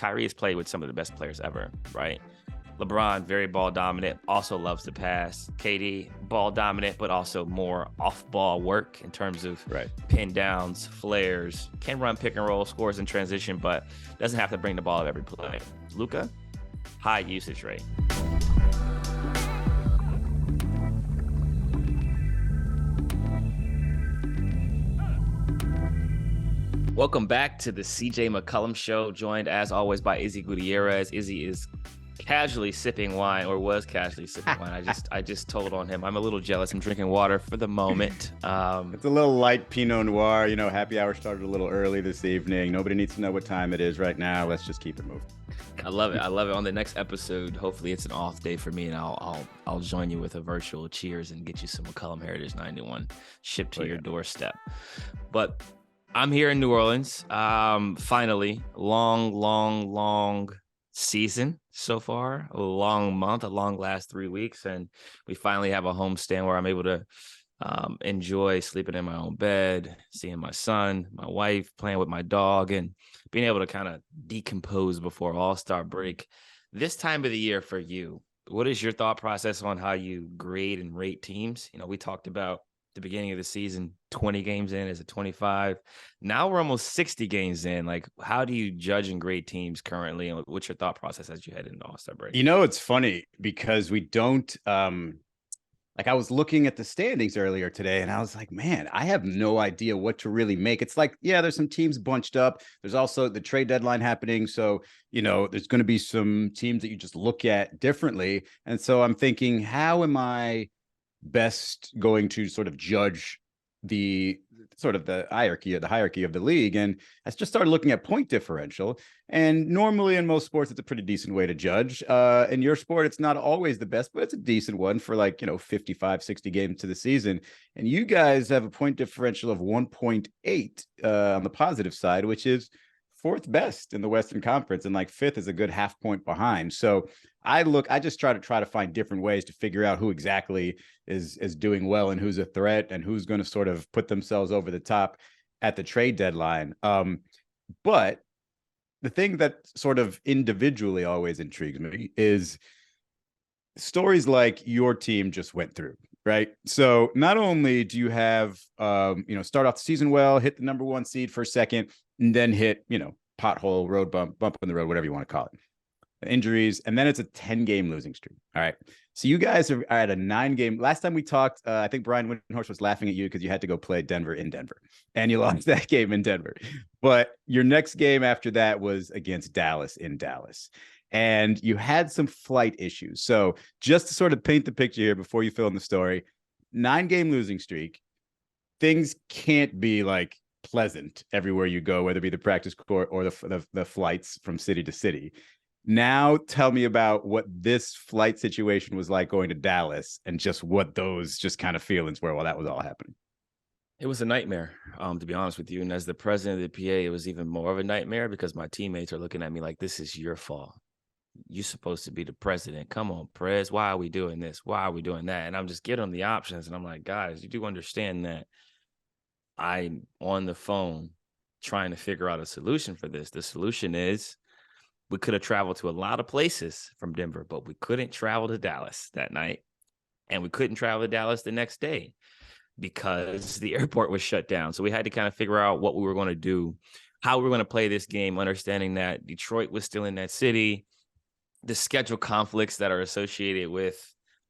Kyrie has played with some of the best players ever, right? LeBron, very ball dominant, also loves to pass. KD, ball dominant, but also more off-ball work in terms of pin downs, flares, can run pick and roll, scores in transition, but doesn't have to bring the ball up every play. Luka, high usage rate. Welcome back to the CJ McCollum Show, joined as always by Izzy Gutierrez. Izzy is casually sipping wine, or was casually sipping wine. I just told on him. I'm a little jealous. I'm drinking water for the moment. It's a little light Pinot Noir. You know, happy hour started a little early this evening. Nobody needs to know what time it is right now. Let's just keep it moving. I love it. I love it. On the next episode, hopefully it's an off day for me, and I'll join you with a virtual cheers and get you some McCollum Heritage 91 shipped to your doorstep. But I'm here in New Orleans. Finally, long season so far, a long month, a long last 3 weeks, and we finally have a homestand where I'm able to enjoy sleeping in my own bed, seeing my son, my wife, playing with my dog, and being able to kind of decompose before All-Star break. This time of the year for you, what is your thought process on how you grade and rate teams? You know, we talked about the beginning of the season, 20 games in, is it 25? Now we're almost 60 games in. Like, how do you judge and grade teams currently? And what's your thought process as you head into All-Star break? You know, it's funny because we don't, like I was looking at the standings earlier today and I was like, man, I have no idea what to really make. It's like, yeah, there's some teams bunched up. There's also the trade deadline happening. So, you know, there's going to be some teams that you just look at differently. And so I'm thinking, how am I best going to sort of judge the hierarchy of the league? And I just started looking at point differential, and normally in most sports it's a pretty decent way to judge. In your sport it's not always the best, but it's a decent one for, like, you know, 55 60 games to the season. And you guys have a point differential of 1.8 on the positive side, which is fourth best in the Western Conference, and like fifth is a good half point behind. So I just try to find different ways to figure out who exactly is doing well and who's a threat and who's going to sort of put themselves over the top at the trade deadline. But the thing that sort of individually always intrigues me is stories like your team just went through, right? So not only do you have, start off the season well, hit the number one seed for a second, and then hit, pothole, road bump on the road, whatever you want to call it, injuries, and then it's a 10-game losing streak. All right. So you guys are at a 9-game. Last time we talked, I think Brian Windhorst was laughing at you because you had to go play Denver in Denver, and you lost that game in Denver. But your next game after that was against Dallas in Dallas, and you had some flight issues. So just to sort of paint the picture here before you fill in the story, 9-game losing streak, things can't be like pleasant everywhere you go, whether it be the practice court or the flights from city to city. Now tell me about what this flight situation was like going to Dallas, and just what those just kind of feelings were while that was all happening. It was a nightmare, to be honest with you. And as the president of the PA, it was even more of a nightmare because my teammates are looking at me like, this is your fault. You're supposed to be the president. Come on, Prez. Why are we doing this? Why are we doing that? And I'm just giving them the options. And I'm like, guys, you do understand that I'm on the phone trying to figure out a solution for this. The solution is we could have traveled to a lot of places from Denver, but we couldn't travel to Dallas that night. And we couldn't travel to Dallas the next day because the airport was shut down. So we had to kind of figure out what we were going to do, how we were going to play this game, understanding that Detroit was still in that city, the schedule conflicts that are associated with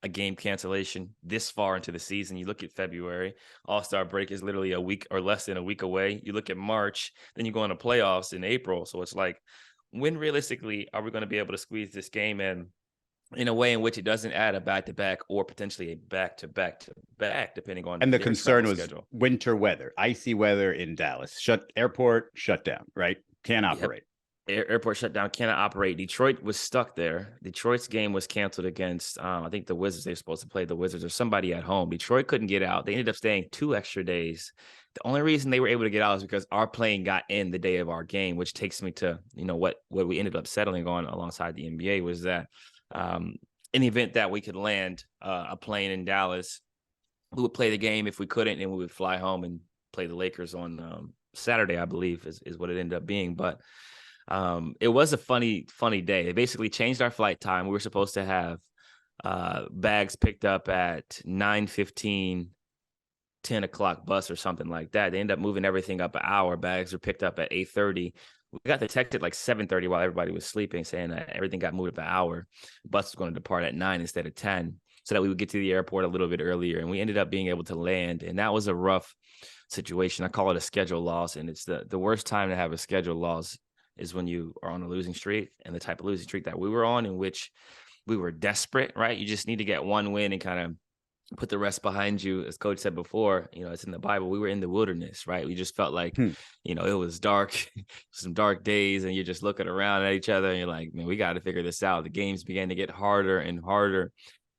a game cancellation this far into the season. You look at February, All-Star break is literally a week or less than a week away. You look at March, then you go into playoffs in April. So it's like, when realistically are we going to be able to squeeze this game in a way in which it doesn't add a back-to-back or potentially a back-to-back, depending on. And the concern was schedule. Winter weather, icy weather in Dallas. Airport shut down, right? Can't operate. Airport shut down, cannot operate. Detroit was stuck there. Detroit's game was canceled against, I think the Wizards. They were supposed to play the Wizards or somebody at home. Detroit couldn't get out. They ended up staying 2 extra days. The only reason they were able to get out is because our plane got in the day of our game, which takes me to, what we ended up settling on alongside the NBA was that in the event that we could land a plane in Dallas, we would play the game. If we couldn't, then we would fly home and play the Lakers on Saturday, I believe is what it ended up being. But It was a funny day. They basically changed our flight time. We were supposed to have bags picked up at 9:15, 10 o'clock bus or something like that. They ended up moving everything up an hour. Bags were picked up at 8:30. We got the text at like 7:30 while everybody was sleeping, saying that everything got moved up an hour. The bus was going to depart at 9 instead of 10, so that we would get to the airport a little bit earlier. And we ended up being able to land. And that was a rough situation. I call it a schedule loss. And it's the worst time to have a schedule loss is when you are on a losing streak, and the type of losing streak that we were on, in which we were desperate, right? You just need to get one win and kind of put the rest behind you. As coach said before, it's in the Bible. We were in the wilderness, right? We just felt like, it was dark, some dark days, and you're just looking around at each other and you're like, man, we got to figure this out. The games began to get harder and harder.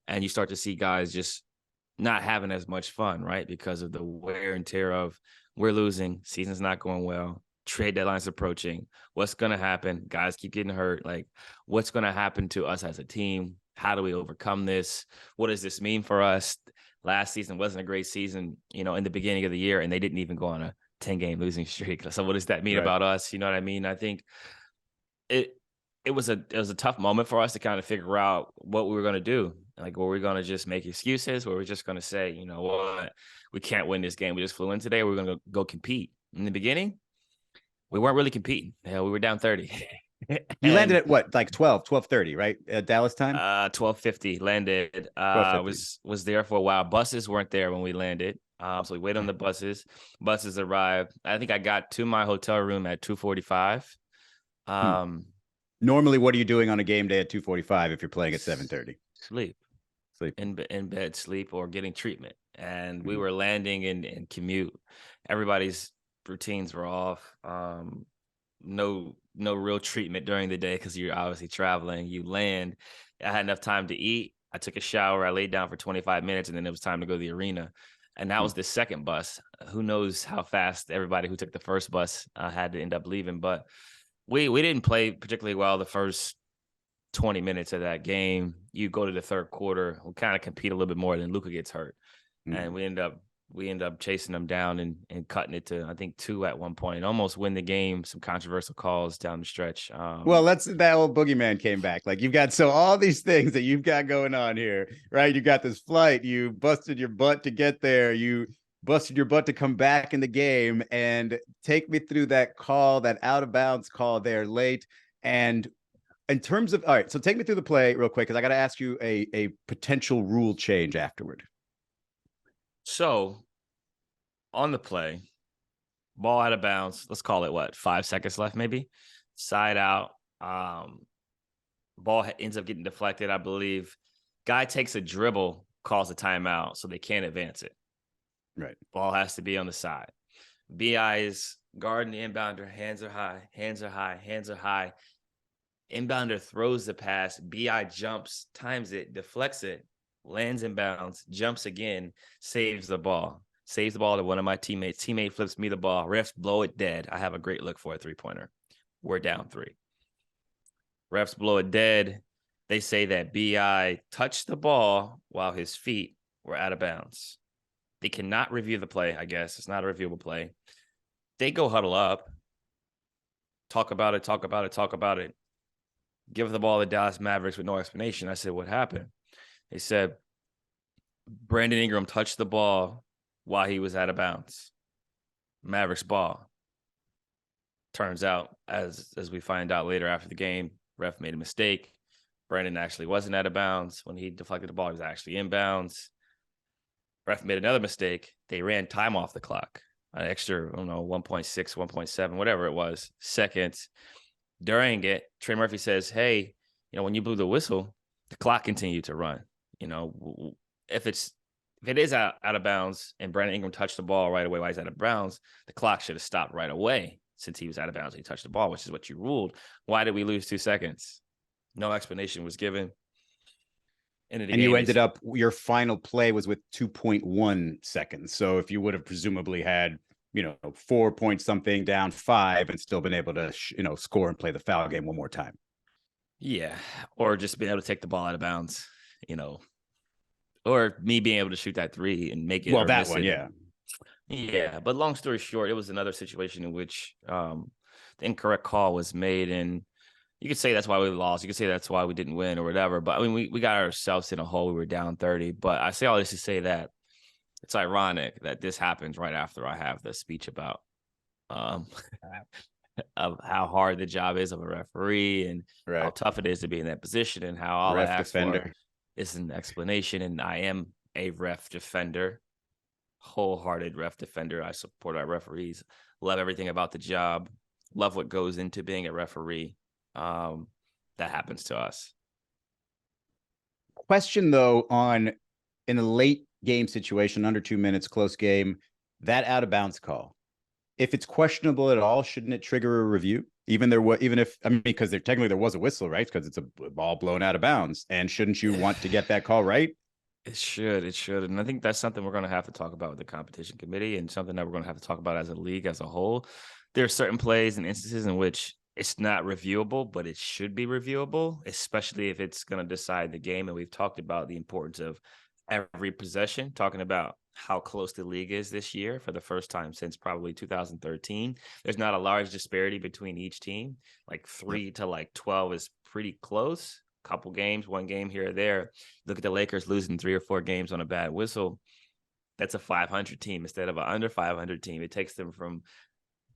And you start to see guys just not having as much fun, right? Because of the wear and tear of we're losing, season's not going well, trade deadline's approaching. What's going to happen? Guys keep getting hurt. Like, what's going to happen to us as a team? How do we overcome this? What does this mean for us? Last season wasn't a great season, in the beginning of the year, and they didn't even go on a 10-game losing streak. So what does that mean about us? You know what I mean? I think it was a tough moment for us to kind of figure out what we were going to do. Like, were we going to just make excuses? Were we just going to say, you know what, we can't win this game. We just flew in today. We're going to go compete. In the beginning, we weren't really competing. Hell, we were down 30. You landed at what, like 12:30, right? Dallas time? 12:50 landed. 12:50. Was there for a while. Buses weren't there when we landed. So we waited on the buses. Buses arrived. I think I got to my hotel room at 2:45. Normally, what are you doing on a game day at 2:45 if you're playing at 7:30? Sleep. In bed, sleep, or getting treatment. And we were landing and commute. Everybody's routines were off. No real treatment during the day because you're obviously traveling. You land. I had enough time to eat. I took a shower. I laid down for 25 minutes, and then it was time to go to the arena. And that was the second bus. Who knows how fast everybody who took the first bus had to end up leaving. But we didn't play particularly well the first 20 minutes of that game. You go to the third quarter, we kind of compete a little bit more, then Luka gets hurt. And we end up chasing them down and cutting it to, I think, 2 at one point, and almost win the game. Some controversial calls down the stretch. Well, that old boogeyman came back. Like, you've got all these things that you've got going on here, right? You got this flight, you busted your butt to get there, you busted your butt to come back in the game, and take me through that call, that out of bounds call there late. And in terms of, all right, so take me through the play real quick, because I got to ask you a potential rule change afterward. So on the play, ball out of bounds. Let's call it 5 seconds left, maybe. Side out. Ball ends up getting deflected, I believe. Guy takes a dribble, calls a timeout, so they can't advance it. Right. Ball has to be on the side. BI is guarding the inbounder. Hands are high. Hands are high. Hands are high. Inbounder throws the pass. BI jumps, times it, deflects it, lands in bounds, jumps again, saves the ball. Saves the ball to one of my teammates. Teammate flips me the ball. Refs blow it dead. I have a great look for a three-pointer. We're down 3. Refs blow it dead. They say that BI touched the ball while his feet were out of bounds. They cannot review the play, I guess. It's not a reviewable play. They go huddle up. Talk about it. Give the ball to Dallas Mavericks with no explanation. I said, what happened? They said, Brandon Ingram touched the ball while he was out of bounds. Mavericks ball. Turns out, as we find out later after the game, ref made a mistake. Brandon actually wasn't out of bounds. When he deflected the ball, he was actually in bounds. Ref made another mistake. They ran time off the clock. An extra, 1.6, 1.7, whatever it was, seconds. During it, Trey Murphy says, hey, when you blew the whistle, the clock continued to run. If it is out of bounds and Brandon Ingram touched the ball right away while he's out of bounds, the clock should have stopped right away since he was out of bounds and he touched the ball, which is what you ruled. Why did we lose 2 seconds? No explanation was given. And you ended up, your final play was with 2.1 seconds. So if you would have presumably had, 4 point something down 5 and still been able to, score and play the foul game one more time. Yeah. Or just being able to take the ball out of bounds, or me being able to shoot that 3 and make it. Well, that one, yeah. Yeah. But long story short, it was another situation in which the incorrect call was made. And you could say that's why we lost. You could say that's why we didn't win or whatever. But I mean, we got ourselves in a hole. We were down 30. But I say all this to say that it's ironic that this happens right after I have the speech about um, of how hard the job is of a referee and how tough it is to be in that position, and how all I ask for is an explanation. And I am a ref defender, wholehearted ref defender. I support our referees, love everything about the job, love what goes into being a referee. That happens to us. Question though, on in a late game situation, under 2 minutes, close game, that out of bounds call, if it's questionable at all, shouldn't it trigger a review? Even if, I mean, because technically there was a whistle, right? Because it's a ball blown out of bounds. And shouldn't you want to get that call right? It should. And I think that's something we're going to have to talk about with the competition committee, and something that we're going to have to talk about as a league as a whole. There are certain plays and instances in which it's not reviewable, but it should be reviewable, especially if it's going to decide the game. And we've talked about the importance of every possession, talking about how close the league is this year for the first time since probably 2013. There's not a large disparity between each team. Like 3 to 12 is pretty close. Couple games, one game here or there. Look at the Lakers losing 3 or 4 games on a bad whistle. That's a 500 team instead of an under 500 team. It takes them from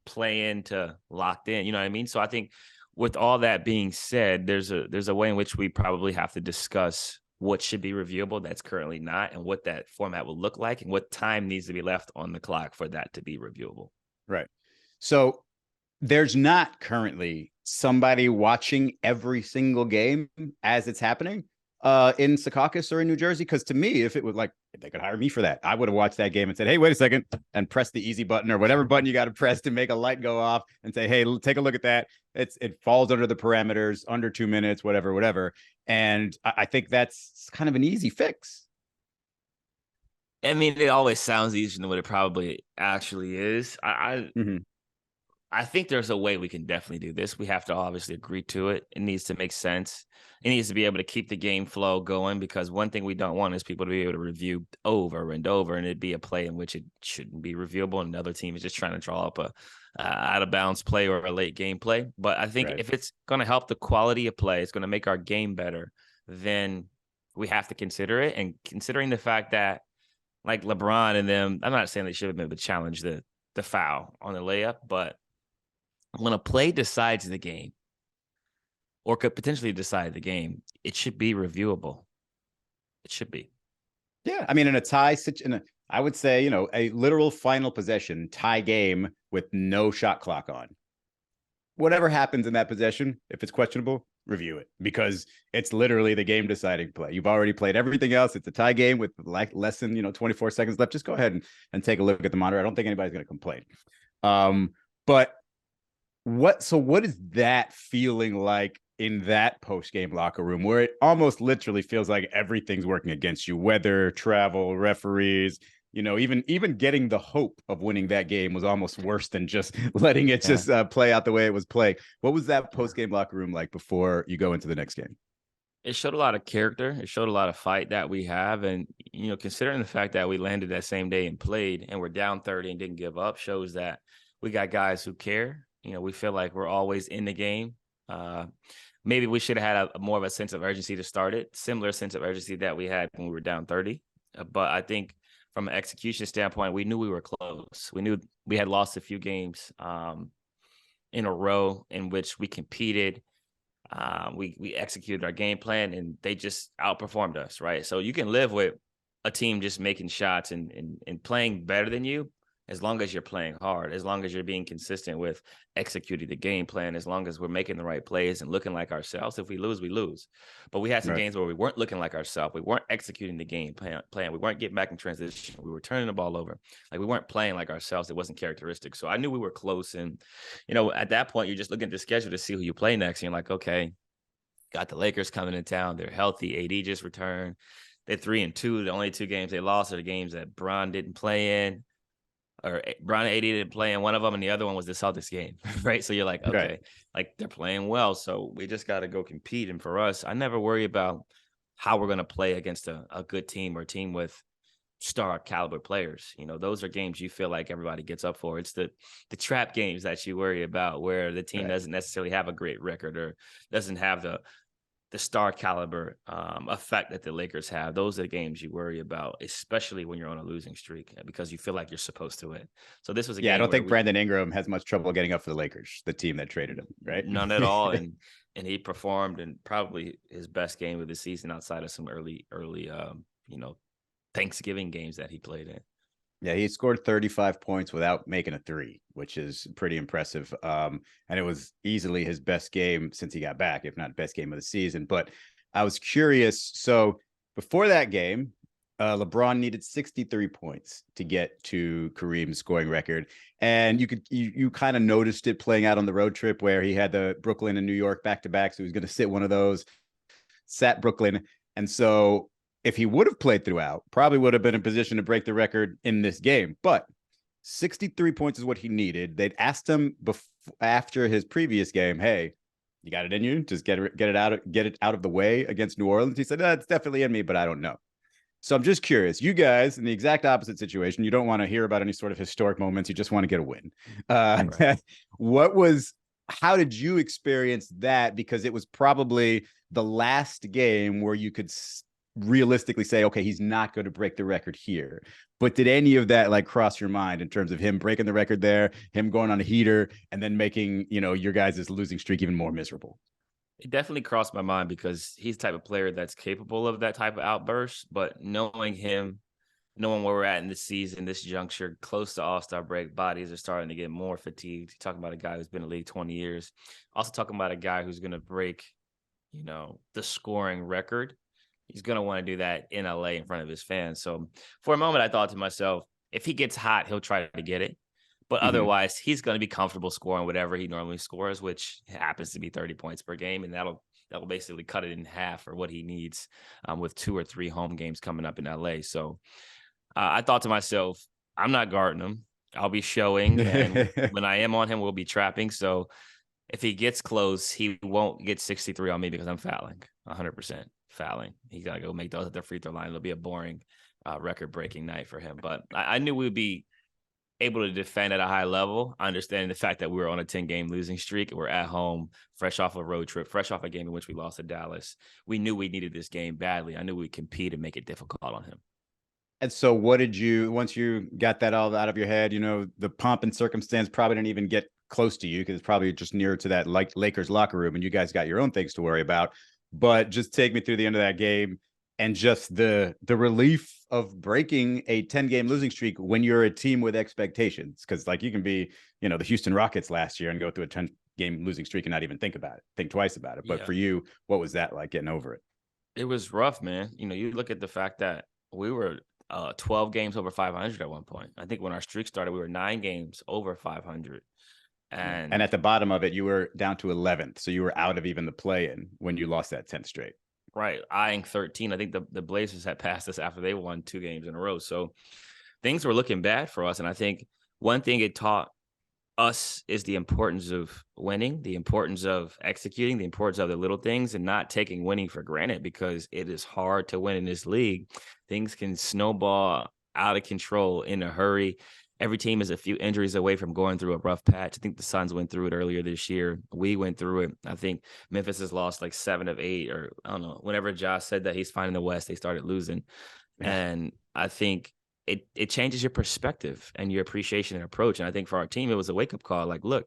playing to locked in. You know what I mean? So I think with all that being said, there's a way in which we probably have to discuss what should be reviewable that's currently not, and what that format will look like, and what time needs to be left on the clock for that to be reviewable. Right. So there's not currently somebody watching every single game as it's happening in Secaucus or in New Jersey. Because to me, if they could hire me for that, I would have watched that game and said, hey, wait a second, and press the easy button or whatever button you got to press to make a light go off and say, hey, take a look at that. It falls under the parameters, under 2 minutes, whatever. And I think that's kind of an easy fix. I mean, it always sounds easier than what it probably actually is. I think there's a way we can definitely do this. We have to obviously agree to it. It needs to make sense. It needs to be able to keep the game flow going, because one thing we don't want is people to be able to review over and over, and it'd be a play in which it shouldn't be reviewable, and another team is just trying to draw up a out of bounds play or a late game play. But I think if it's going to help the quality of play, it's going to make our game better, then we have to consider it. And considering the fact that, like LeBron and them, I'm not saying they should have been able to challenge the foul on the layup, but when a play decides the game, or could potentially decide the game, it should be reviewable. It should be. Yeah. I mean, in a tie, I would say, a literal final possession tie game with no shot clock on. Whatever happens in that possession, if it's questionable, review it, because it's literally the game deciding play. You've already played everything else. It's a tie game with less than 24 seconds left. Just go ahead and take a look at the monitor. I don't think anybody's going to complain. But what is that feeling like in that post-game locker room, where it almost literally feels like everything's working against you? Weather, travel, referees, even getting the hope of winning that game was almost worse than just letting it just play out the way it was playing. What was that post-game locker room like before you go into the next game? It showed a lot of character. It showed a lot of fight that we have. And, considering the fact that we landed that same day and played, and we're down 30 and didn't give up, shows that we got guys who care. We feel like we're always in the game. Maybe we should have had a more of a sense of urgency to start it, similar sense of urgency that we had when we were down 30. But I think from an execution standpoint, we knew we were close. We knew we had lost a few games in a row in which we competed. We executed our game plan, and they just outperformed us, right? So you can live with a team just making shots and playing better than you, as long as you're playing hard, as long as you're being consistent with executing the game plan, as long as we're making the right plays and looking like ourselves. If we lose, we lose. But we had some games where we weren't looking like ourselves. We weren't executing the game plan. We weren't getting back in transition. We were turning the ball over. Like, we weren't playing like ourselves. It wasn't characteristic. So I knew we were close. And, at that point, you're just looking at the schedule to see who you play next. And you're like, okay, got the Lakers coming in town. They're healthy. AD just returned. They're 3-2. The only 2 games they lost are the games that Bron didn't play in. Or Bron and AD didn't play in one of them, and the other one was the Celtics game, right? So you're like, okay, like, they're playing well, so we just got to go compete. And for us, I never worry about how we're going to play against a good team or a team with star caliber players. Those are games you feel like everybody gets up for. It's the trap games that you worry about where the team doesn't necessarily have a great record or doesn't have the star caliber effect that the Lakers have. Those are the games you worry about, especially when you're on a losing streak, because you feel like you're supposed to win. So this was a game. I don't think Brandon Ingram has much trouble getting up for the Lakers, the team that traded him, right? None at all. And he performed in probably his best game of the season outside of some early Thanksgiving games that he played in. Yeah, he scored 35 points without making a three, which is pretty impressive. And it was easily his best game since he got back, if not best game of the season. But I was curious. So before that game, LeBron needed 63 points to get to Kareem's scoring record. And you kind of noticed it playing out on the road trip where he had the Brooklyn and New York back-to-back. So he was going to sit one of those, sat Brooklyn. And so if he would have played throughout, probably would have been in position to break the record in this game. But 63 points is what he needed. They'd asked him after his previous game, hey, you got it in you? Just get it out of the way against New Orleans. He said, it's definitely in me, but I don't know. So I'm just curious. You guys in the exact opposite situation, you don't want to hear about any sort of historic moments. You just want to get a win. Right. How did you experience that? Because it was probably the last game where you could realistically say, okay, he's not going to break the record here. But did any of that cross your mind in terms of him breaking the record there, him going on a heater, and then making, your guys' losing streak even more miserable? It definitely crossed my mind because he's the type of player that's capable of that type of outburst. But knowing him, knowing where we're at in this season, this juncture, close to All-Star break, bodies are starting to get more fatigued. You're talking about a guy who's been in the league 20 years. Also talking about a guy who's going to break, the scoring record. He's going to want to do that in LA in front of his fans. So for a moment, I thought to myself, if he gets hot, he'll try to get it. But otherwise, he's going to be comfortable scoring whatever he normally scores, which happens to be 30 points per game. And that'll basically cut it in half for what he needs with 2 or 3 home games coming up in LA. So I thought to myself, I'm not guarding him. I'll be showing. And when I am on him, we'll be trapping. So if he gets close, he won't get 63 on me because I'm fouling 100%. Fouling. He got to go make those at the free throw line. It'll be a boring record-breaking night for him. But I knew we'd be able to defend at a high level, understanding the fact that we were on a 10-game losing streak. We're at home, fresh off a road trip, fresh off a game in which we lost to Dallas. We knew we needed this game badly. I knew we'd compete and make it difficult on him. And so what did you, once you got that all out of your head, the pomp and circumstance probably didn't even get close to you because it's probably just nearer to that Lakers locker room and you guys got your own things to worry about. But just take me through the end of that game and just the relief of breaking a 10-game losing streak when you're a team with expectations. Because you can be, the Houston Rockets last year and go through a 10-game losing streak and not even think twice about it. But for you, what was that like getting over it? It was rough, man. You look at the fact that we were 12 games over 500 at one point. I think when our streak started, we were 9 games over 500. And at the bottom of it, you were down to 11th. So you were out of even the play-in when you lost that 10th straight. Right. Eyeing 13. I think the Blazers had passed us after they won 2 games in a row. So things were looking bad for us. And I think one thing it taught us is the importance of winning, the importance of executing, the importance of the little things and not taking winning for granted because it is hard to win in this league. Things can snowball out of control in a hurry. Every team is a few injuries away from going through a rough patch. I think the Suns went through it earlier this year. We went through it. I think Memphis has lost 7 of 8 or I don't know. Whenever Josh said that he's fine in the West, they started losing. Yeah. And I think it changes your perspective and your appreciation and approach. And I think for our team, it was a wake-up call. Look,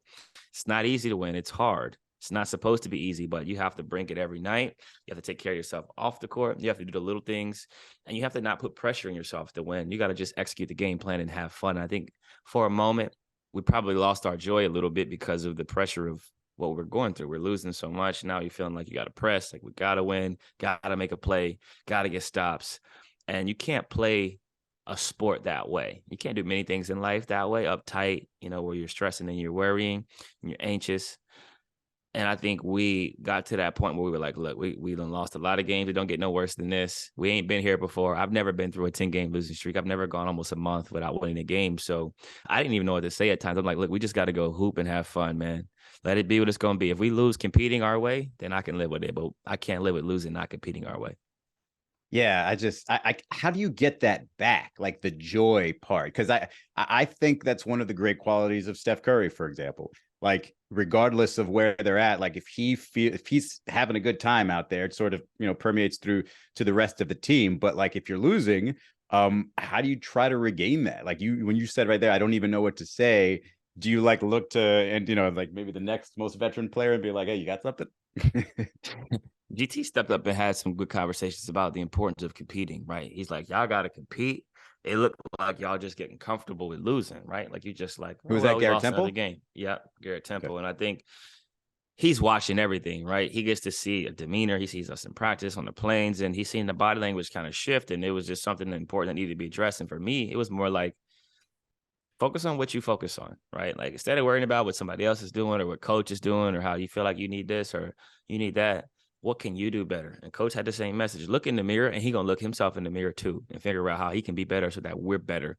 it's not easy to win. It's hard. It's not supposed to be easy, but you have to bring it every night. You have to take care of yourself off the court. You have to do the little things, and you have to not put pressure on yourself to win. You got to just execute the game plan and have fun. I think for a moment, we probably lost our joy a little bit because of the pressure of what we're going through. We're losing so much. Now you're feeling like you got to press, we got to win, got to make a play, got to get stops. And you can't play a sport that way. You can't do many things in life that way, uptight, where you're stressing and you're worrying and you're anxious. And I think we got to that point where we were like, look, we done lost a lot of games. It don't get no worse than this. We ain't been here before. I've never been through a 10-game losing streak. I've never gone almost a month without winning a game. So I didn't even know what to say at times. I'm like, look, we just got to go hoop and have fun, man. Let it be what it's going to be. If we lose competing our way, then I can live with it. But I can't live with losing, not competing our way. Yeah, I how do you get that back? Like the joy part? Because I think that's one of the great qualities of Steph Curry, for example. Like, regardless of where they're at, like if he's having a good time out there, it sort of, permeates through to the rest of the team. But like if you're losing, how do you try to regain that? Like when you said right there, I don't even know what to say. Do you like look to, and like maybe the next most veteran player and be like, hey, you got something? GT stepped up and had some good conversations about the importance of competing, right? He's like, y'all got to compete. It looked like y'all just getting comfortable with losing, right? Like you just like, oh, Who's well, that, we Garrett lost another Temple? game. Yep, Garrett Temple. Okay. And I think he's watching everything, right? He gets to see a demeanor. He sees us in practice on the planes, and he's seen the body language kind of shift. And it was just something important that needed to be addressed. And for me, it was more like, focus on what you focus on, right? Like instead of worrying about what somebody else is doing or what coach is doing or how you feel like you need this or you need that, what can you do better? And coach had the same message. Look in the mirror, and he gonna look himself in the mirror too and figure out how he can be better so that we're better.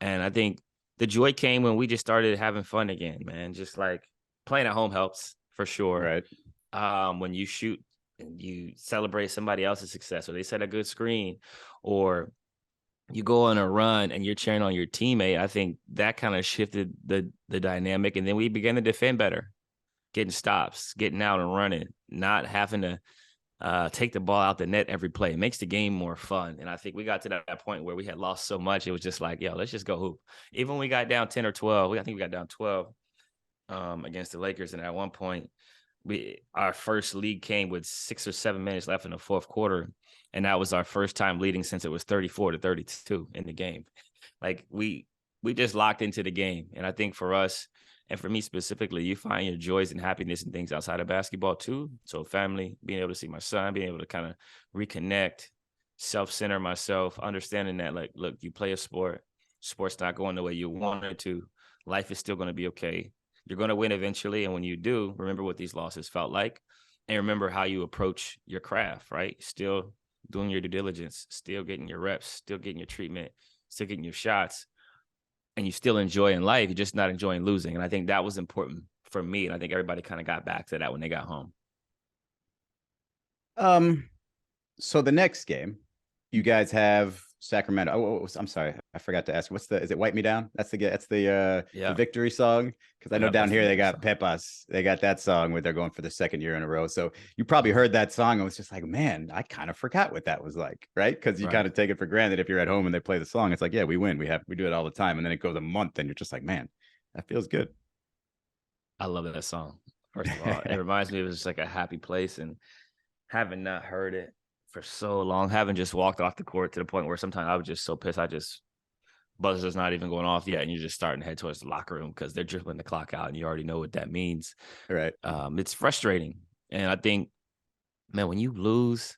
And I think the joy came when we just started having fun again, man. Just like playing at home helps for sure. Right. When you shoot and you celebrate somebody else's success or they set a good screen or you go on a run and you're cheering on your teammate, I think that kind of shifted the dynamic. And then we began to defend better, getting stops, getting out and running, not having to take the ball out the net every play. It makes the game more fun. And I think we got to that point where we had lost so much. It was just like, yo, let's just go hoop. Even when we got down 10 or 12, I think we got down 12 against the Lakers. And at one point, our first lead came with 6 or 7 minutes left in the fourth quarter. And that was our first time leading since it was 34-32 in the game. Like we just locked into the game. And I think for us, and for me specifically, you find your joys and happiness and things outside of basketball too. So family, being able to see my son, being able to kind of reconnect, self-center myself, understanding that like, look, you play a sport, sport's not going the way you want it to. Life is still going to be okay. You're going to win eventually. And when you do, remember what these losses felt like and remember how you approach your craft, right? Still doing your due diligence, still getting your reps, still getting your treatment, still getting your shots, and you still enjoying life. You're just not enjoying losing. And I think that was important for me. And I think everybody kind of got back to that when they got home. So the next game, you guys have Sacramento. I'm sorry, I forgot to ask. Is it "Wipe Me Down"? That's the victory song. Because I know down here they got Pepas. They got that song where they're going for the second year in a row. So you probably heard that song and was just like, man, I kind of forgot what that was like, right? Because you kind of take it for granted if you're at home and they play the song. It's like, yeah, we win. We do it all the time, and then it goes a month, and you're just like, man, that feels good. I love that song. First of all, it reminds me of just like a happy place, and having not heard it for so long, having just walked off the court to the point where sometimes I was just so pissed. Buzzer's not even going off yet, and you're just starting to head towards the locker room because they're dribbling the clock out, and you already know what that means. Right. It's frustrating, and I think, man, when you lose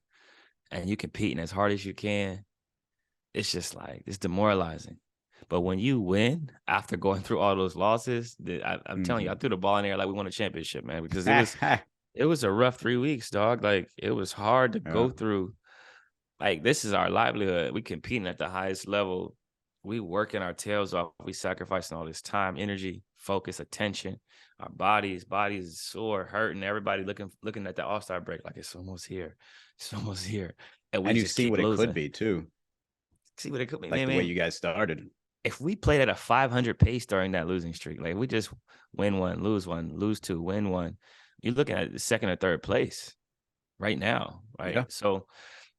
and you competing as hard as you can, it's just like it's demoralizing. But when you win after going through all those losses, I'm telling you, I threw the ball in there like we won a championship, man, because it was a rough 3 weeks, dog. Like it was hard to go through. Like this is our livelihood. We competing at the highest level. We working our tails off. We sacrificing all this time, energy, focus, attention. Our bodies sore, hurting. Everybody looking at the All-Star break like it's almost here. It's almost here. And you see what losing. It could be too. See what it could be. Like man, the way you guys started. If we played at a 500 pace during that losing streak, like we just win one, lose two, win one, you're looking at the second or third place right now, right? Yeah. So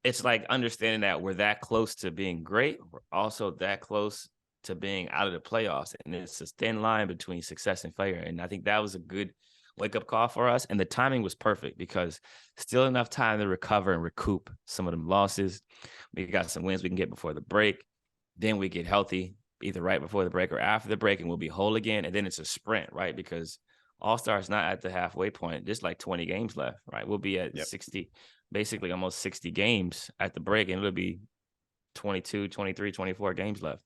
it's like understanding that we're that close to being great. We're also that close to being out of the playoffs. And it's a thin line between success and failure. And I think that was a good wake-up call for us. And the timing was perfect because still enough time to recover and recoup some of them losses. We got some wins we can get before the break. Then we get healthy, either right before the break or after the break, and we'll be whole again. And then it's a sprint, right? Because All-Star is not at the halfway point. There's like 20 games left, right? We'll be at 60, basically almost 60 games at the break, and it'll be 22, 23, 24 games left.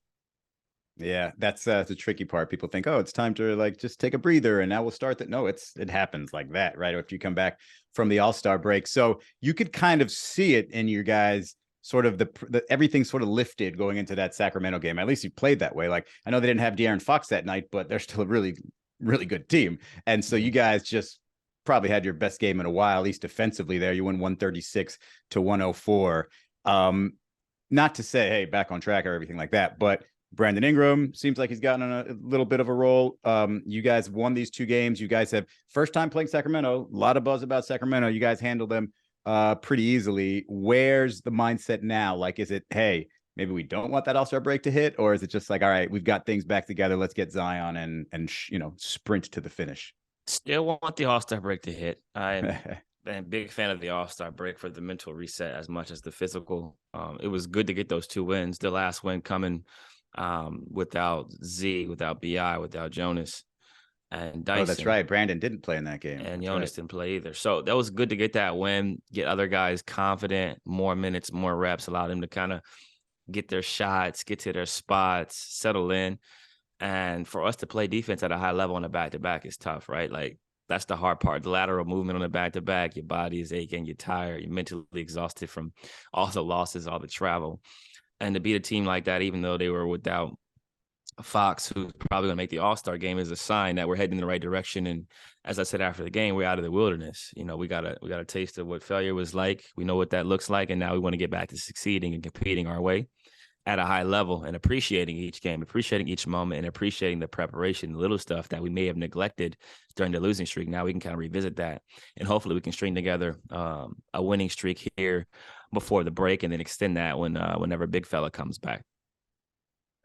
Yeah, that's the tricky part. People think, oh, it's time to like just take a breather and now we'll start that. No, it happens like that, right? If you come back from the All-Star break. So you could kind of see it in your guys, sort of the everything sort of lifted going into that Sacramento game. At least you played that way. Like I know they didn't have De'Aaron Fox that night, but they're still a really, really good team. And so you guys just probably had your best game in a while, at least defensively there. You win 136-104. Not to say, hey, back on track or everything like that, but Brandon Ingram seems like he's gotten a little bit of a role. You guys won these 2 games. You guys have first time playing Sacramento. A lot of buzz about Sacramento. You guys handled them pretty easily. Where's the mindset now? Like, is it, hey, maybe we don't want that All-Star break to hit, or is it just like, all right, we've got things back together. Let's get Zion and sprint to the finish. Still want the All-Star break to hit. I'm a big fan of the All-Star break for the mental reset as much as the physical. It was good to get those 2 wins. The last win coming without Z, without BI, without Jonas and Dyson. Oh, that's right. Brandon didn't play in that game. And that's Jonas right. didn't play either. So that was good to get that win, get other guys confident, more minutes, more reps, allow them to kind of get their shots, get to their spots, settle in. And for us to play defense at a high level on a back-to-back is tough, right? Like, that's the hard part. The lateral movement on the back-to-back, your body is aching, you're tired, you're mentally exhausted from all the losses, all the travel. And to beat a team like that, even though they were without Fox, who's probably going to make the All-Star game, is a sign that we're heading in the right direction. And as I said after the game, we're out of the wilderness. We got a taste of what failure was like. We know what that looks like, and now we want to get back to succeeding and competing our way at a high level and appreciating each game, appreciating each moment, and appreciating the preparation, the little stuff that we may have neglected during the losing streak. Now we can kind of revisit that, and hopefully we can string together a winning streak here before the break, and then extend that whenever Big Fella comes back.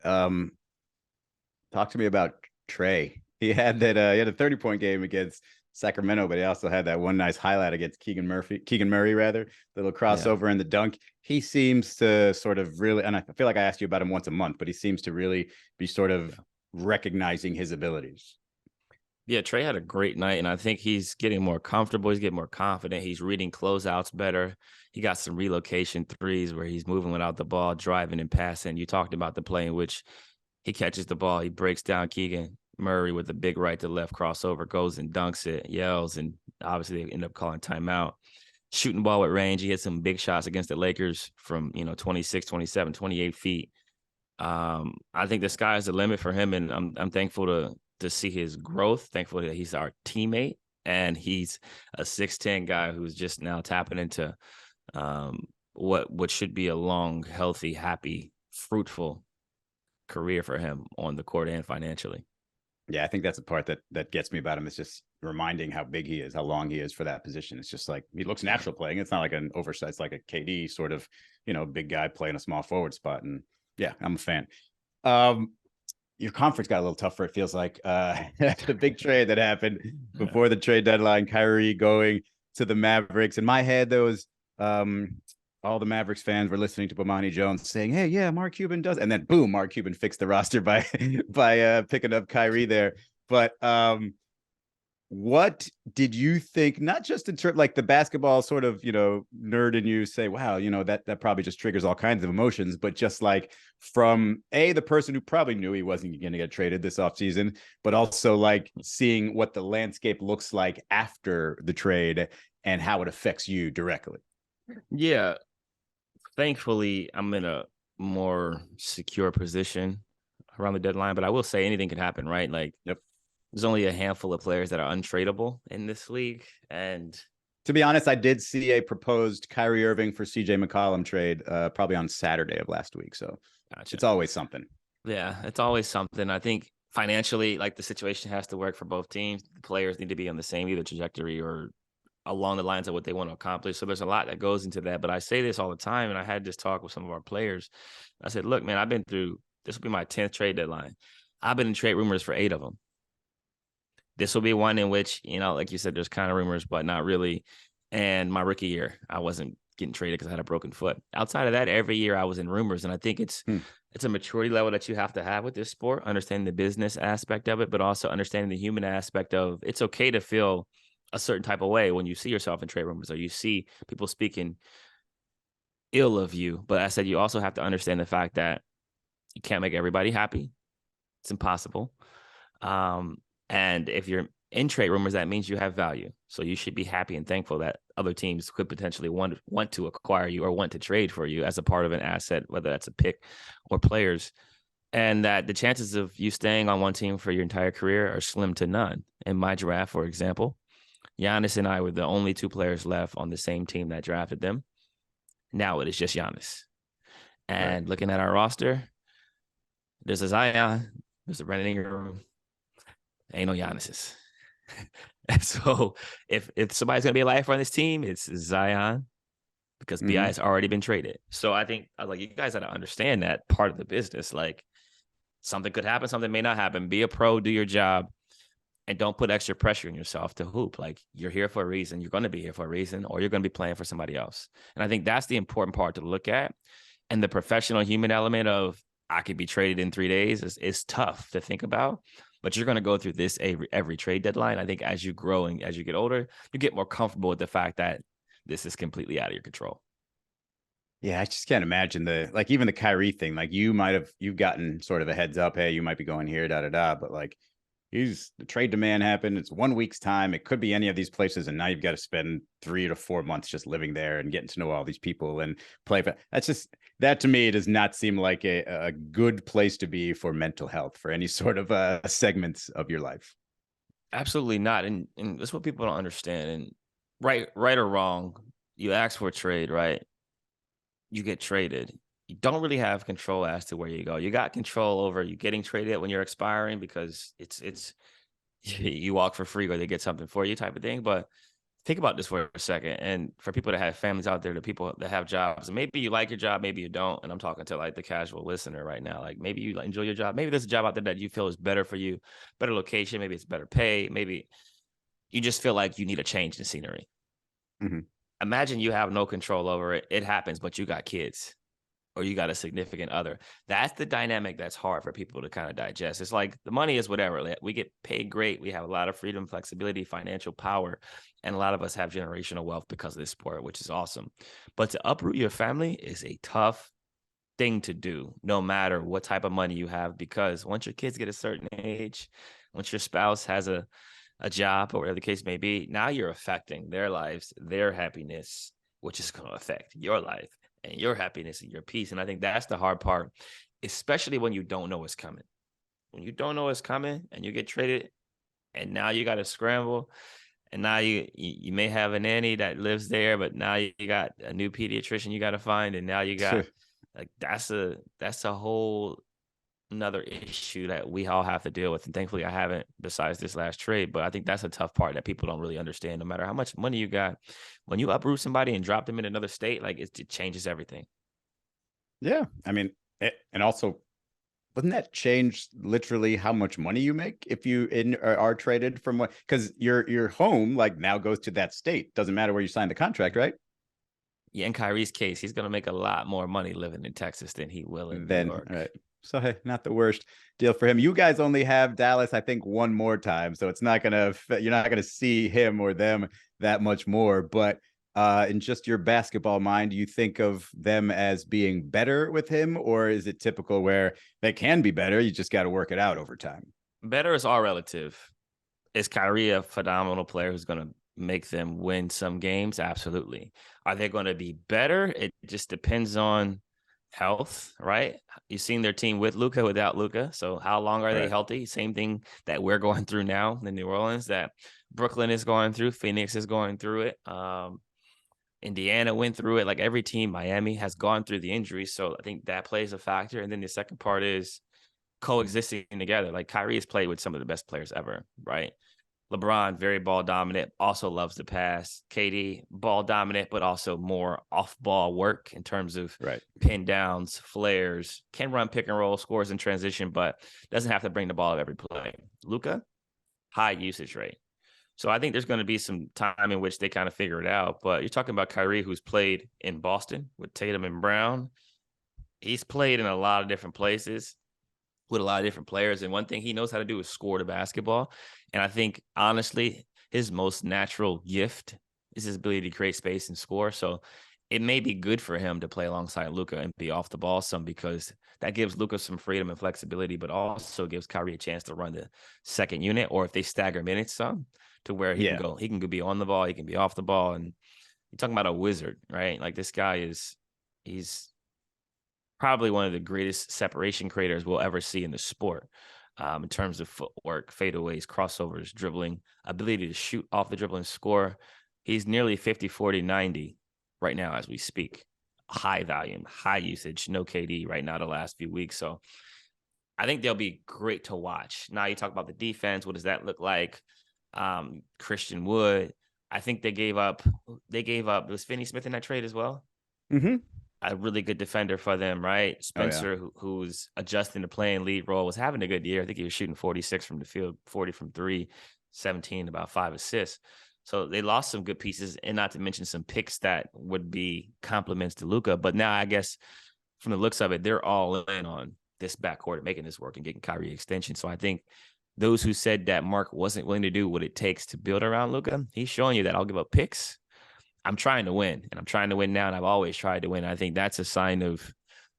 Talk to me about Trey. He had a 30-point game against Sacramento, but he also had that one nice highlight against Keegan Murray, little crossover and the dunk. He seems to sort of really, and I feel like I asked you about him once a month, but he seems to really be sort of recognizing his abilities. Yeah, Trey had a great night, and I think he's getting more comfortable. He's getting more confident. He's reading closeouts better. He got some relocation threes where he's moving without the ball, driving and passing. You talked about the play in which he catches the ball, he breaks down Keegan Murray with a big right to left crossover, goes and dunks it, yells, and obviously they end up calling timeout. Shooting ball with range. He hit some big shots against the Lakers from 26, 27, 28 feet. I think the sky is the limit for him, and I'm thankful to see his growth. Thankful that he's our teammate, and he's a 6'10" guy who's just now tapping into what should be a long, healthy, happy, fruitful career for him on the court and financially. Yeah, I think that's the part that gets me about him. It's just reminding how big he is, how long he is for that position. It's just like he looks natural playing. It's not like an oversized, like a KD sort of, big guy playing a small forward spot. And yeah, I'm a fan. Your conference got a little tougher, it feels like. The big trade that happened before the trade deadline, Kyrie going to the Mavericks. In my head, there was all the Mavericks fans were listening to Bomani Jones saying, hey, yeah, Mark Cuban does. And then boom, Mark Cuban fixed the roster by picking up Kyrie there. But what did you think, not just in terms like the basketball sort of, nerd in you say, wow, that probably just triggers all kinds of emotions, but just like from the person who probably knew he wasn't going to get traded this offseason, but also like seeing what the landscape looks like after the trade and how it affects you directly. Yeah. Thankfully, I'm in a more secure position around the deadline, but I will say anything can happen, right? Like, yep. There's only a handful of players that are untradeable in this league. And to be honest, I did see a proposed Kyrie Irving for CJ McCollum trade probably on Saturday of last week. So gotcha. It's always something. Yeah, it's always something. I think financially, like the situation has to work for both teams. The players need to be on the same either trajectory or along the lines of what they want to accomplish. So there's a lot that goes into that. But I say this all the time, and I had this talk with some of our players. I said, look, man, I've been through, this will be my 10th trade deadline. I've been in trade rumors for 8 of them. This will be one in which, like you said, there's kind of rumors, but not really. And my rookie year, I wasn't getting traded because I had a broken foot. Outside of that, every year I was in rumors. And I think it's a maturity level that you have to have with this sport, understanding the business aspect of it, but also understanding the human aspect of it's okay to feel a certain type of way when you see yourself in trade rumors or you see people speaking ill of you. But I said, you also have to understand the fact that you can't make everybody happy. It's impossible. And if you're in trade rumors, that means you have value. So you should be happy and thankful that other teams could potentially want to acquire you or want to trade for you as a part of an asset, whether that's a pick or players. And that the chances of you staying on one team for your entire career are slim to none. In my draft, for example, Giannis and I were the only 2 players left on the same team that drafted them. Now it is just Giannis. Right. And looking at our roster, there's a Zion, there's a Brandon Ingram, ain't no Giannis's. And so if somebody's gonna be a lifer on this team, it's Zion, because BI Mhm. has already been traded. So I think like you guys got to understand that part of the business. Like something could happen, something may not happen. Be a pro, do your job, and don't put extra pressure on yourself to hoop. Like you're here for a reason. You're going to be here for a reason, or you're going to be playing for somebody else. And I think that's the important part to look at. And the professional human element of I could be traded in 3 days is tough to think about. But you're going to go through this every trade deadline. I think as you grow and as you get older, you get more comfortable with the fact that this is completely out of your control. Yeah, I just can't imagine even the Kyrie thing. Like you've gotten sort of a heads up. Hey, you might be going here, da da da. But like, the trade demand happened. It's 1 week's time. It could be any of these places, and now you've got to spend 3 to 4 months just living there and getting to know all these people and play. That to me does not seem like a good place to be for mental health for any sort of segments of your life. Absolutely not. And that's what people don't understand. And right or wrong, you ask for a trade, right? You get traded. You don't really have control as to where you go. You got control over you getting traded when you're expiring because it's you walk for free or they get something for you type of thing. But think about this for a second. And for people that have families out there, the people that have jobs, and maybe you like your job, maybe you don't. And I'm talking to like the casual listener right now. Like maybe you enjoy your job. Maybe there's a job out there that you feel is better for you, better location. Maybe it's better pay. Maybe you just feel like you need a change in scenery. Mm-hmm. Imagine you have no control over it. It happens, but you got kids or you got a significant other. That's the dynamic that's hard for people to kind of digest. It's like the money is whatever. We get paid great. We have a lot of freedom, flexibility, financial power, and a lot of us have generational wealth because of this sport, which is awesome. But to uproot your family is a tough thing to do, no matter what type of money you have, because once your kids get a certain age, once your spouse has a job or whatever the case may be, now you're affecting their lives, their happiness, which is going to affect your life and your happiness and your peace. And I think that's the hard part, especially when you don't know what's coming. When you don't know what's coming and you get traded and now you got to scramble. And now you may have a nanny that lives there, but now you got a new pediatrician you got to find. And now you got like, that's a whole another issue that we all have to deal with. And thankfully I haven't besides this last trade, but I think that's a tough part that people don't really understand. No matter how much money you got, when you uproot somebody and drop them in another state, like it changes everything. Yeah, I mean, and also, wouldn't that change literally how much money you make if you are traded from what? Because your home like now goes to that state. Doesn't matter where you sign the contract, right? Yeah, in Kyrie's case, he's going to make a lot more money living in Texas than he will in New Then, all York. right. So hey, not the worst deal for him. You guys only have Dallas, I think, one more time, so you're not gonna see him or them that much more. But in just your basketball mind, do you think of them as being better with him, or is it typical where they can be better? You just got to work it out over time. Better is all relative. Is Kyrie a phenomenal player who's going to make them win some games? Absolutely. Are they going to be better? It just depends on health, right? You've seen their team with Luka, without Luka. So how long are they Right. healthy? Same thing that we're going through now in New Orleans, that Brooklyn is going through, Phoenix is going through it. Indiana went through it. Like every team, Miami has gone through the injuries. So I think that plays a factor. And then the second part is coexisting together. Like Kyrie has played with some of the best players ever, right? LeBron, very ball dominant, also loves to pass. KD, ball dominant, but also more off ball work in terms of Right. pin downs, flares, can run pick and roll, scores in transition, but doesn't have to bring the ball at every play. Luka, high usage rate. So I think there's going to be some time in which they kind of figure it out. But you're talking about Kyrie, who's played in Boston with Tatum and Brown. He's played in a lot of different places with a lot of different players. And one thing he knows how to do is score the basketball. And I think, honestly, his most natural gift is his ability to create space and score. So it may be good for him to play alongside Luka and be off the ball some, because that gives Luka some freedom and flexibility, but also gives Kyrie a chance to run the second unit, or if they stagger minutes some, to where he Yeah. can be on the ball, he can be off the ball. And you're talking about a wizard, right? Like this guy he's probably one of the greatest separation creators we'll ever see in the sport, in terms of footwork, fadeaways, crossovers, dribbling, ability to shoot off the dribble and score. He's nearly 50, 40, 90 right now as we speak. high volume, high usage, no KD right now the last few weeks. So I think they'll be great to watch. Now you talk about the defense. What does that look like? Christian Wood. I think they gave up. Was Finney Smith in that trade as well? Mm-hmm. A really good defender for them, right? Oh, yeah. Spencer, who's adjusting to playing lead role, was having a good year. I think he was shooting 46 from the field, 40 from three, 17, about 5 assists. So they lost some good pieces, and not to mention some picks that would be compliments to Luka. But now I guess from the looks of it, they're all in on this backcourt, making this work and getting Kyrie extension. So I think those who said that Mark wasn't willing to do what it takes to build around Luka, he's showing you that I'll give up picks. I'm trying to win, and I'm trying to win now, and I've always tried to win. I think that's a sign of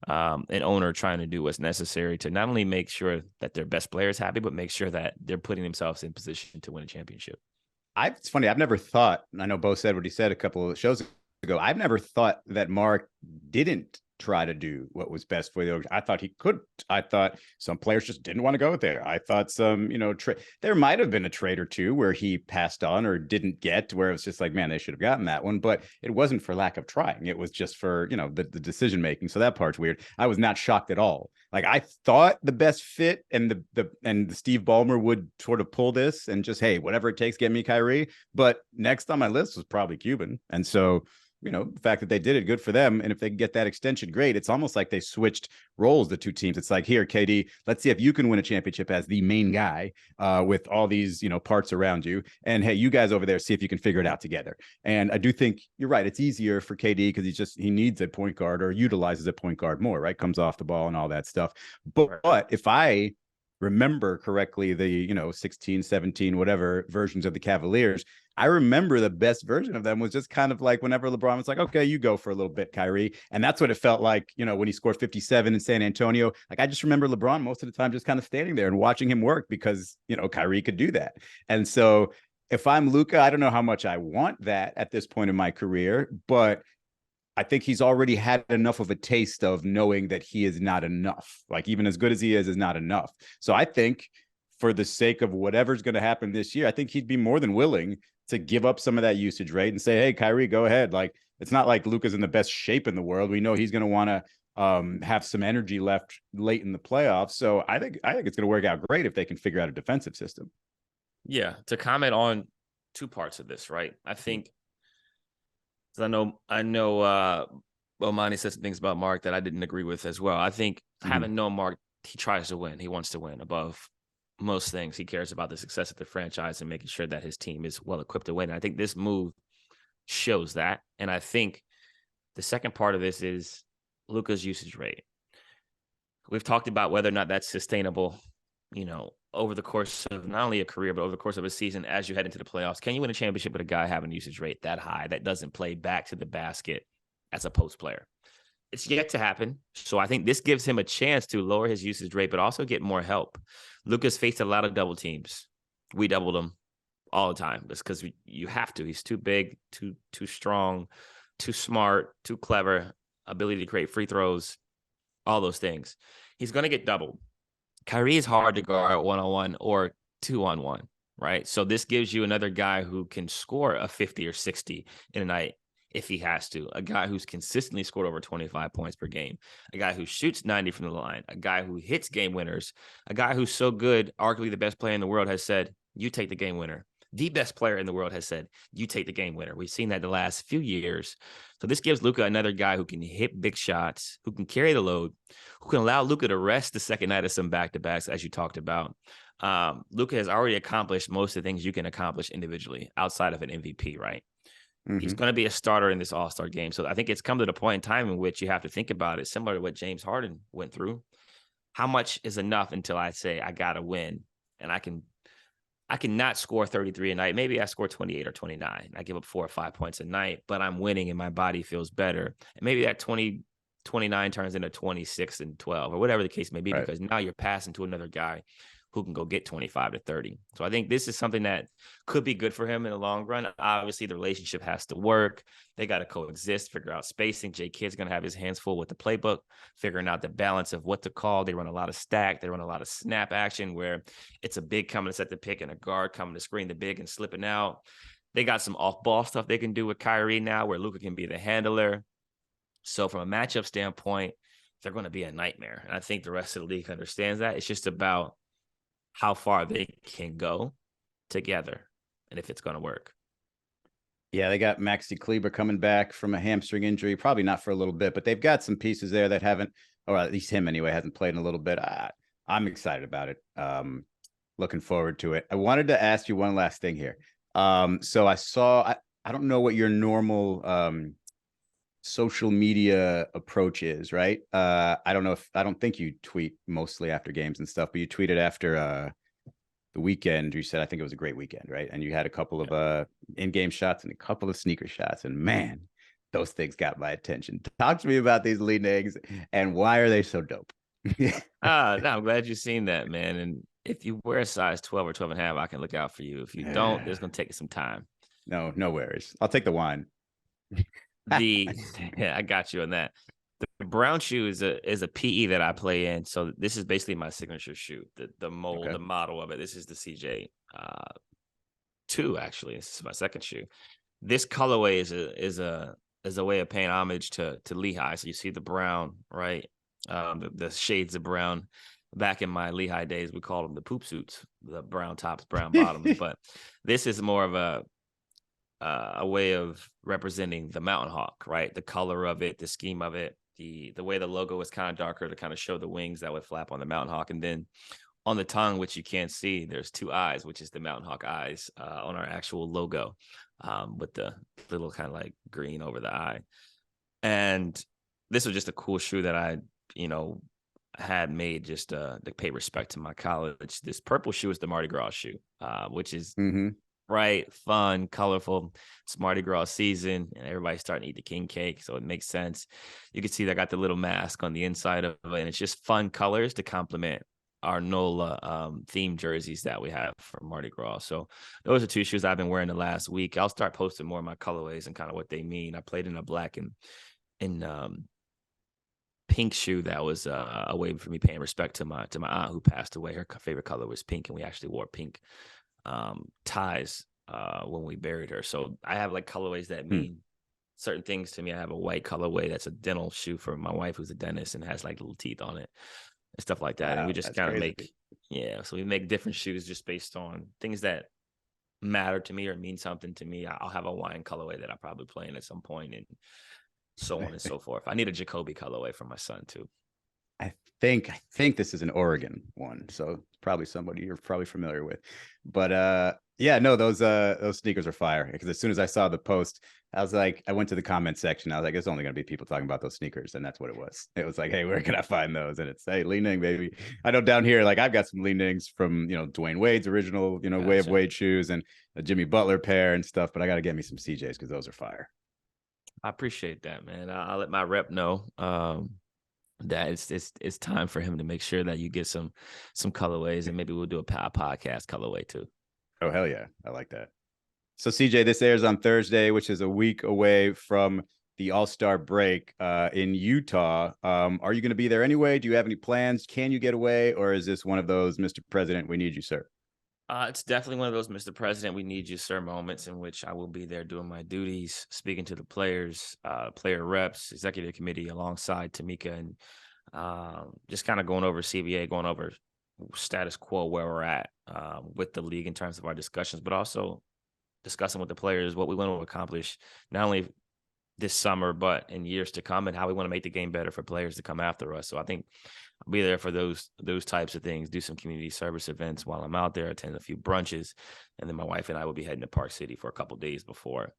an owner trying to do what's necessary to not only make sure that their best players happy, but make sure that they're putting themselves in position to win a championship. It's funny. I've never thought, and I know Bo said what he said a couple of shows ago. I've never thought that Mark didn't try to do what was best for the organization. I thought he could. I thought some players just didn't want to go there. I thought some, there might have been a trade or two where he passed on or didn't get, where it was just like, man, they should have gotten that one. But it wasn't for lack of trying. It was just for, the decision making. So that part's weird. I was not shocked at all. Like, I thought the best fit and the Steve Ballmer would sort of pull this and just, hey, whatever it takes, get me Kyrie. But next on my list was probably Cuban. And so, the fact that they did it, good for them. And if they can get that extension, great. It's almost like they switched roles, the two teams. It's like, here, KD, let's see if you can win a championship as the main guy with all these, parts around you. And hey, you guys over there, see if you can figure it out together. And I do think you're right. It's easier for KD because he needs a point guard or utilizes a point guard more, right? Comes off the ball and all that stuff. But if I remember correctly, the 16, 17, whatever versions of the Cavaliers, I remember the best version of them was just kind of like whenever LeBron was like, okay, you go for a little bit, Kyrie. And that's what it felt like, when he scored 57 in San Antonio. Like, I just remember LeBron most of the time just kind of standing there and watching him work because, Kyrie could do that. And so if I'm Luka, I don't know how much I want that at this point in my career, but I think he's already had enough of a taste of knowing that he is not enough. Like, even as good as he is not enough. So I think for the sake of whatever's going to happen this year, I think he'd be more than willing to give up some of that usage rate and say, hey, Kyrie, go ahead. Like, it's not like Luka's in the best shape in the world. We know he's going to want to have some energy left late in the playoffs. So I think it's going to work out great if they can figure out a defensive system. Yeah. To comment on two parts of this, right? I think, I know Omani said some things about Mark that I didn't agree with as well. I think having known Mark, he tries to win. He wants to win above most things. He cares about the success of the franchise and making sure that his team is well equipped to win. And I think this move shows that. And I think the second part of this is Luka's usage rate. We've talked about whether or not that's sustainable, over the course of not only a career, but over the course of a season as you head into the playoffs. Can you win a championship with a guy having a usage rate that high that doesn't play back to the basket as a post player? It's yet to happen. So I think this gives him a chance to lower his usage rate, but also get more help. Luka's faced a lot of double teams. We doubled him all the time. It's because you have to. He's too big, too strong, too smart, too clever, ability to create free throws, all those things. He's going to get doubled. Kyrie is hard to guard one-on-one or 2-on-1, right? So this gives you another guy who can score a 50 or 60 in a night if he has to, a guy who's consistently scored over 25 points per game, a guy who shoots 90 from the line, a guy who hits game winners, a guy who's so good, arguably the best player in the world has said, you take the game winner. The best player in the world has said, you take the game winner. We've seen that the last few years. So this gives Luka another guy who can hit big shots, who can carry the load, who can allow Luka to rest the second night of some back-to-backs, as you talked about. Luka has already accomplished most of the things you can accomplish individually outside of an MVP, right? He's going to be a starter in this All-Star game. So I think it's come to the point in time in which you have to think about it, similar to what James Harden went through. How much is enough until I say I got to win? And I can not score 33 a night. Maybe I score 28 or 29. I give up 4 or 5 points a night, but I'm winning and my body feels better. And maybe that 29 turns into 26 and 12 or whatever the case may be, right? Because now you're passing to another guy who can go get 25 to 30. So I think this is something that could be good for him in the long run. Obviously, the relationship has to work. They got to coexist, figure out spacing. J. Kidd's going to have his hands full with the playbook, figuring out the balance of what to call. They run a lot of stack. They run a lot of snap action where it's a big coming to set the pick and a guard coming to screen the big and slipping out. They got some off-ball stuff they can do with Kyrie now where Luka can be the handler. So from a matchup standpoint, they're going to be a nightmare. And I think the rest of the league understands that. It's just about how far they can go together and if it's going to work. Yeah, they got Maxi Kleber coming back from a hamstring injury, probably not for a little bit, but they've got some pieces there that haven't, or at least him anyway, hasn't played in a little bit. I'm excited about it. Looking forward to it. I wanted to ask you one last thing here. So I don't know what your normal social media approach is, right? I don't think you tweet mostly after games and stuff, but you tweeted after the weekend. You said, I think it was a great weekend, right? And you had a couple of in-game shots and a couple of sneaker shots, and man, those things got my attention. Talk to me about these lean eggs and why are they so dope? No, I'm glad you've seen that, man. And if you wear a size 12 or 12 and a half, I can look out for you. If you don't, it's going to take you some time. No worries. I'll take the wine. Yeah, I got you on that. The brown shoe is a PE that I play in. So this is basically my signature shoe. The mold, the model of it. This is the CJ 2, actually. This is my second shoe. This colorway is a way of paying homage to Lehigh. So you see the brown, right? The shades of brown. Back in my Lehigh days, we called them the poop suits, the brown tops, brown bottoms. But this is more of a way of representing the Mountain Hawk, right? The color of it, the scheme of it, the way the logo is kind of darker to kind of show the wings that would flap on the Mountain Hawk. And then on the tongue, which you can't see, there's 2 eyes, which is the Mountain Hawk eyes on our actual logo, with the little kind of like green over the eye. And this was just a cool shoe that I, had made just to pay respect to my college. This purple shoe is the Mardi Gras shoe, which is bright, fun, colorful. It's Mardi Gras season, and everybody's starting to eat the king cake, so it makes sense. You can see that I got the little mask on the inside of it, and it's just fun colors to complement our NOLA themed jerseys that we have for Mardi Gras. So those are 2 shoes I've been wearing the last week. I'll start posting more of my colorways and kind of what they mean. I played in a black and pink shoe that was a way for me paying respect to my aunt who passed away. Her favorite color was pink, and we actually wore pink ties when we buried her. So I have like colorways that mean certain things to me. I have a white colorway that's a dental shoe for my wife who's a dentist and has like little teeth on it and stuff like that. Wow, and we just kind of make so we make different shoes just based on things that matter to me or mean something to me. I'll have a wine colorway that I probably play in at some point, and so on and so forth. I need a Jacoby colorway for my son too. I think this is an Oregon one, so it's probably somebody you're probably familiar with. But those sneakers are fire, because as soon as I saw the post, I was like, I went to the comment section. I was like, there's only going to be people talking about those sneakers, and that's what it was. It was like, hey, where can I find those? And it's, hey, Li Ning, baby. I know down here, like I've got some Li Nings from Dwayne Wade's original Way of Wade shoes and a Jimmy Butler pair and stuff, but I got to get me some CJs because those are fire. I appreciate that, man. I'll let my rep know that it's time for him to make sure that you get some colorways, and maybe we'll do a podcast colorway too. Oh, hell yeah. I like that. So CJ, this airs on Thursday, which is a week away from the All-Star break in Utah. Are you going to be there anyway? Do you have any plans? Can you get away? Or is this one of those, Mr. President, we need you, sir? It's definitely one of those Mr. President, we need you, sir moments in which I will be there doing my duties, speaking to the players, player reps, executive committee alongside Tamika, and just kind of going over CBA, going over status quo, where we're at with the league in terms of our discussions, but also discussing with the players what we want to accomplish, not only this summer, but in years to come, and how we want to make the game better for players to come after us. So I think I'll be there for those types of things, do some community service events while I'm out there, attend a few brunches, and then my wife and I will be heading to Park City for a couple of days before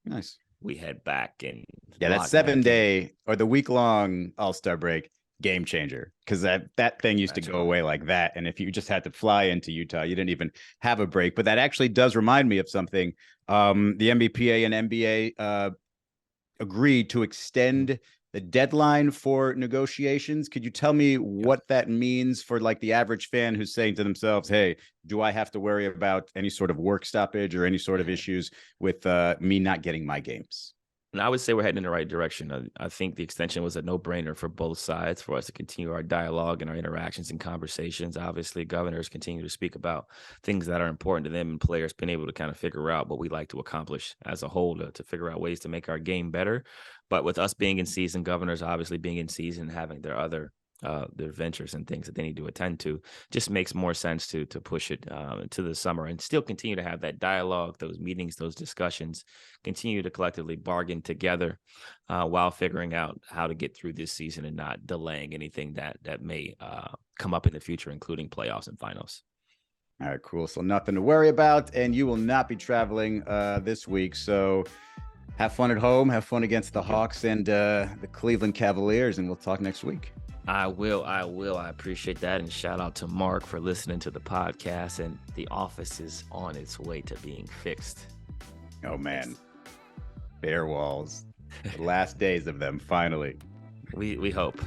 we head back. And that 7-day or the week-long All-Star break, game changer, because that thing used to go away like that. And if you just had to fly into Utah, you didn't even have a break. But that actually does remind me of something. The NBPA and NBA agreed to extend the deadline for negotiations. Could you tell me what that means for like the average fan who's saying to themselves, hey, do I have to worry about any sort of work stoppage or any sort of issues with me not getting my games? And I would say we're heading in the right direction. I think the extension was a no-brainer for both sides for us to continue our dialogue and our interactions and conversations. Obviously, governors continue to speak about things that are important to them, and players being able to kind of figure out what we like to accomplish as a whole to figure out ways to make our game better. But with us being in season, governors obviously being in season, having their ventures and things that they need to attend to, just makes more sense to push it to the summer and still continue to have that dialogue, those meetings, those discussions, continue to collectively bargain together while figuring out how to get through this season and not delaying anything that may come up in the future, including playoffs and finals. All right, cool. So nothing to worry about, and you will not be traveling this week. So have fun at home, have fun against the Hawks and the Cleveland Cavaliers, and we'll talk next week. I will. I appreciate that. And shout out to Mark for listening to the podcast. And the office is on its way to being fixed. Oh, man. Bare walls. The last days of them, finally. We hope.